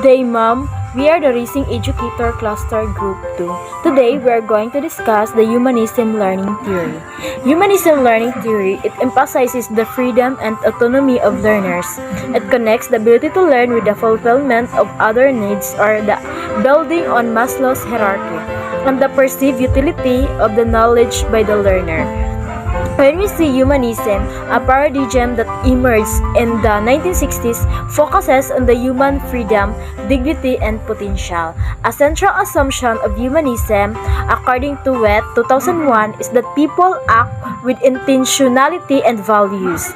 day, Mom. We are the Racing Educator Cluster Group 2. Today, we are going to discuss the Humanism Learning Theory. Humanism Learning Theory, it emphasizes the freedom and autonomy of learners. It connects the ability to learn with the fulfillment of other needs or the building on Maslow's hierarchy and the perceived utility of the knowledge by the learner. When we see humanism, a paradigm that emerged in the 1960s focuses on the human freedom, dignity, and potential. A central assumption of humanism, according to Wett 2001, is that people act with intentionality and values.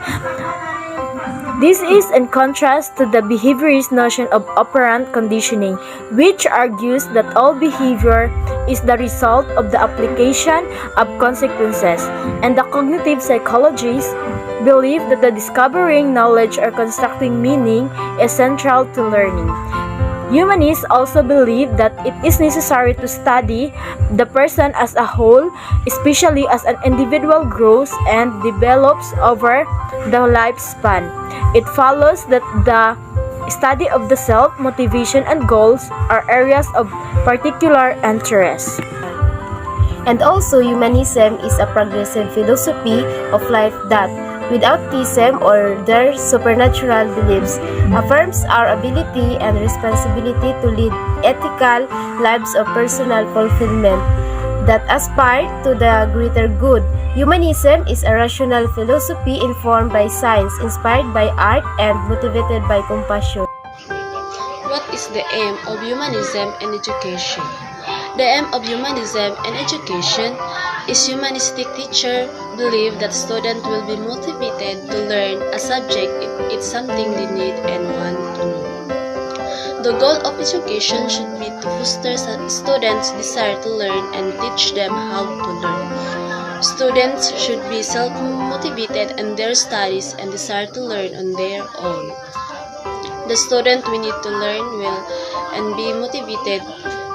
This is in contrast to the behaviorist notion of operant conditioning, which argues that all behavior is the result of the application of consequences, and the cognitive psychologists believe that the discovering knowledge or constructing meaning is central to learning. Humanists also believe that it is necessary to study the person as a whole, especially as an individual grows and develops over the lifespan. It follows that the study of the self, motivation, and goals are areas of particular interest. And also, humanism is a progressive philosophy of life that, without theism or their supernatural beliefs, affirms our ability and responsibility to lead ethical lives of personal fulfillment that aspire to the greater good. Humanism is a rational philosophy informed by science, inspired by art, and motivated by compassion. What is the aim of humanism and education? The aim of humanism and education is humanistic teacher believe that students will be motivated to learn a subject if it's something they need and want to know. The goal of education should be to foster students' desire to learn and teach them how to learn. Students should be self-motivated in their studies and desire to learn on their own. The student we need to learn will and be motivated.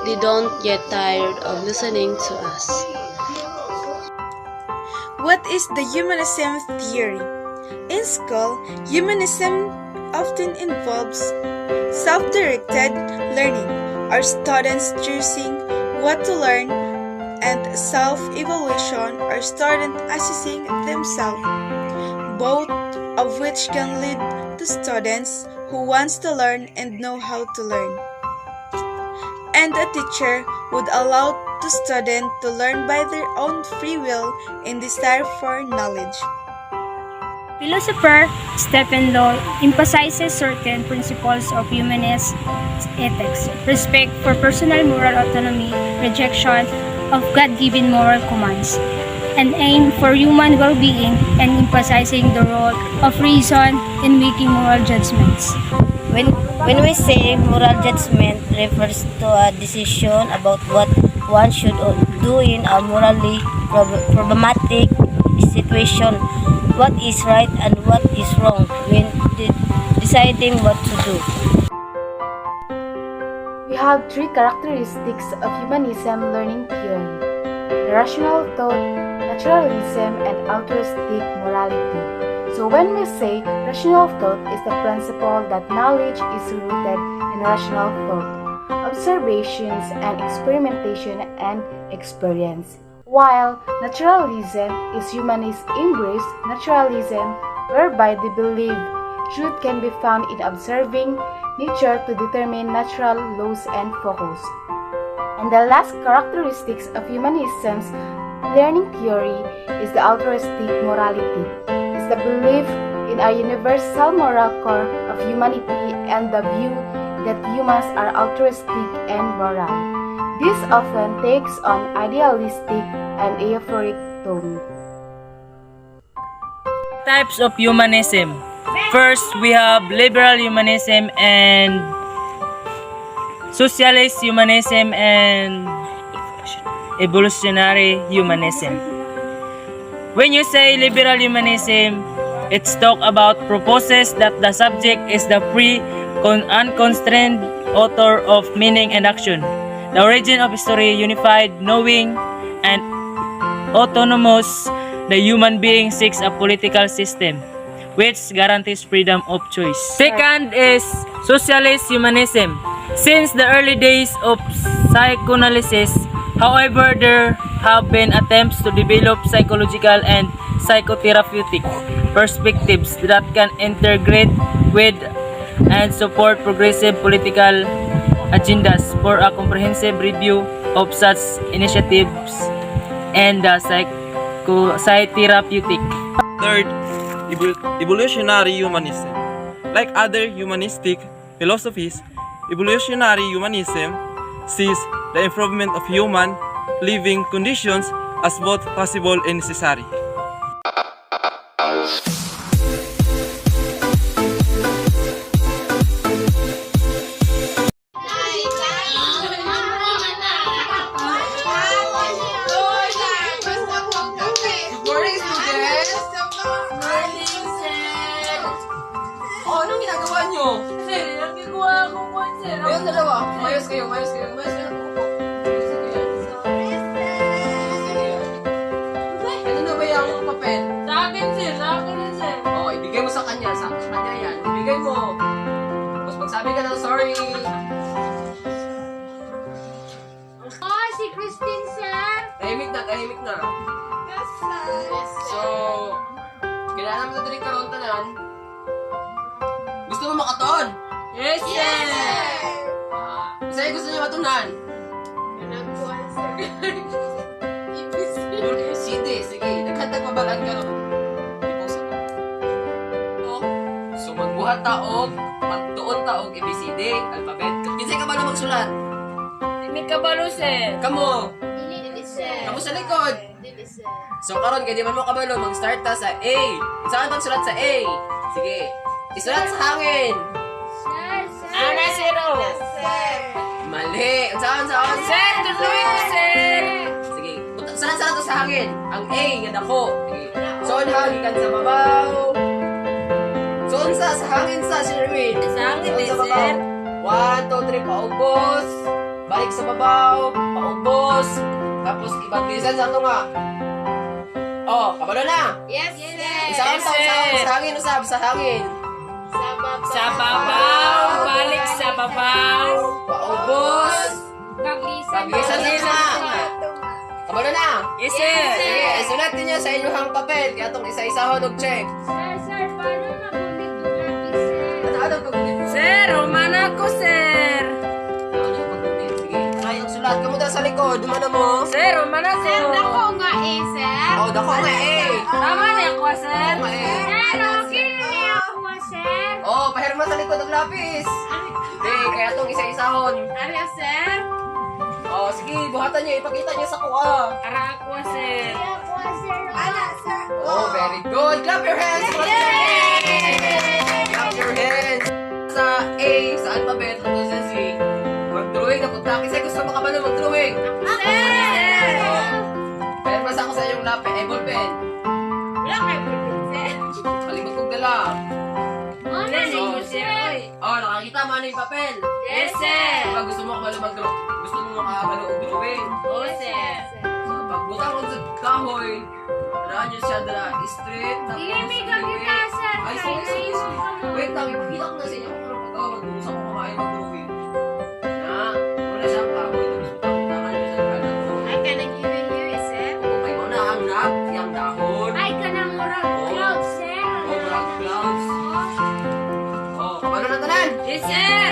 They don't get tired of listening to us. What is the humanism theory? In school, humanism often involves self-directed learning, or students choosing what to learn, and self-evaluation, or students assessing themselves, both of which can lead to students who wants to learn and know how to learn. And a teacher would allow the student to learn by their own free will and desire for knowledge. Philosopher Stephen Law emphasizes certain principles of humanist ethics: respect for personal moral autonomy, rejection of God-given moral commands, and aim for human well-being, and emphasizing the role of reason in making moral judgments. When we say moral judgment refers to a decision about what one should do in a morally problematic situation, what is right and what is wrong when deciding what to do. We have three characteristics of humanism learning theory: the rational thought, naturalism, and altruistic morality. So when we say rational thought is the principle that knowledge is rooted in rational thought, observations, and experimentation and experience, while naturalism is humanist embrace naturalism, whereby they believe truth can be found in observing nature to determine natural laws and focus. And the last characteristics of humanism's learning theory is the altruistic morality. It's the belief in a universal moral core of humanity and the view that humans are altruistic and moral. This often takes on idealistic and euphoric tone. Types of humanism. First, we have liberal humanism and socialist humanism and evolutionary humanism. When you say liberal humanism, it's talk about proposes that the subject is the free, unconstrained author of meaning and action, the origin of history, unified, knowing, and autonomous. The human being seeks a political system which guarantees freedom of choice. Second is socialist humanism. Since the early days of psychoanalysis, however, there have been attempts to develop psychological and psychotherapeutic perspectives that can integrate with and support progressive political agendas. For a comprehensive review of such initiatives and the psychotherapeutic. Third, evolutionary humanism. Like other humanistic philosophies, evolutionary humanism sees the improvement of human living conditions as both possible and necessary. Anong ginagawa nyo? Sir, nagagawa ko po, sir. Ayun, dalawa. Umayos kayo. Ano na ba yung papel? Sa akin, sir. Sir. Oo, ibigay mo sa kanya. Sa kanya yan. Ibigay mo. Tapos magsabi ka ng sorry. Oh, si Christine, sir. Tahimik na. Yes, sir. So, kailangan mo na dali karoon tanan. Gusto mo makatoon? Yes, sir! Sa'yo gusto niyo matunan? CD, sige. Naghandag mabalaan ka ron. Iposa ko. So, magbuhat taog, magtuon taog, ABCD, alphabet. Kinsay ka ba na magsulat? Hindi ka balo, sir. Kamo! Dili, sir. Kamo sa likod! Dili, sir. So, karon kaya di man mo kabalo, mag-start ta sa A. Saan pang sulat sa A? Sige. Isulat sa hangin. Sir. Ana, zero. Mali. Saan? Sir, tuloy ko, sir. Sige. Saan to sa hangin? Ang A, nga dako. Sige. So, hangin kan sa babaw. So, sa hangin sa, Sir Erwin. Sa hangin, Soon sa sir. babaw. 1, 2, 3, paubos. Balik sa babaw. Paubos. Tapos, ibang bisan sa ito nga. Oh, kabalo na. Yes, sir. Sa hangin, usab, sa hangin. Sa babaw, balik sa babaw. Paubos. Paglisan na. Kabalo na. Yes, sir. Sige, isulat niyo sa inyong papel. Kaya itong isa-isa ho check. Sir, paano magulit yung lapis, sir? Ano pag-ulit mo? Sir, humana ko, sir. Ano pag-ulit? Sige, try ang sulat. Kamuta sa likod. Dumana mo. Sir, humana ko. Oh, dako nga eh. Tama na ako, sir. Dako nga eh. Sir, okay na niya ako, sir. Oh, pahirma sa likod ang lapis. Sige, kaya itong isa-isahon. Arya, sir. Oh, sige, buhatan niyo. Ipakita niyo sa kuha. Ara ako, sir. Oh, very good. Clap your hands. Clap your hands. Sa A, sa alphabet, at sa Z, mag-drawing na punta. Kasi gusto makabalo mag-drawing. Sir. Pero basta ako sa inyong lapis. Eh, ballpen. Wala kayo pwede, sir. Kalimot kong dala. Ano mo, sir? Oh, nakakita mo ano yung papel. Yes, sir. Diba gusto mo kabalo mag-draw? Gusto mo makakabalo mag-drawing? Oo, sir. So, pag butang ko sa kahoy, naan nyo siya na straight. tapos Ilimigan liwit. kita, sir. Ay, sorry. Wait lang, ipakita ko na sa inyo kung ano mag-gusto ko kumain mag-drawing. Na, wala siyang kahoy. Tapos butang nyo sa kanan ko. Ay, ka nang hiwi-hiwi, sir. Oo, kayo mo na ang nap, yung dahon. Ay, ka nang murag cloud, sir. Oh, marang clouds. Oh, kabalo na tanan. Yes, sir.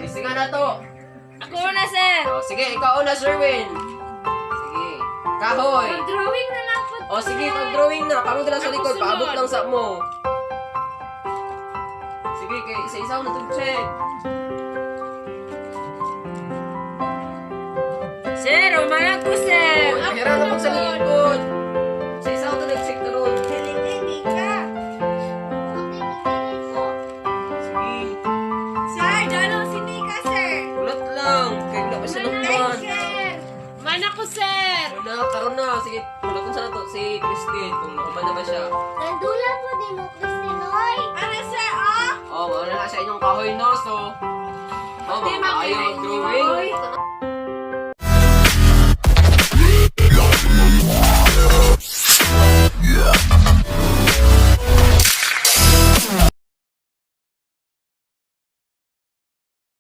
Isi nga na to. Ako na, sir. Oh, sige, ikaw una, Sherwin. Sige. Kahoy. Mag-drawing na lang po. O sige, pag-drawing na. Kamong ka lang sa likod. Paabot lang sa mo. Sige, kay isa-isa na check. Sir, umana ko, sir. O, hira na pag sa likod. Isa-isa na nag-check na ron. Sige. Ulat lang. Kaya wala pa siya nakuhan. Umana ko, sir. Wala, karoon na. Sige, ulatun sa na to. Si Christine, kung nakuman na ba siya. Nandula po din mo, Christinoy. Ano, sir, ah? Oh, mauna na sa inyong kahoy, no? So, oh, Di mga ayaw makinig ni drawing. Mahoy.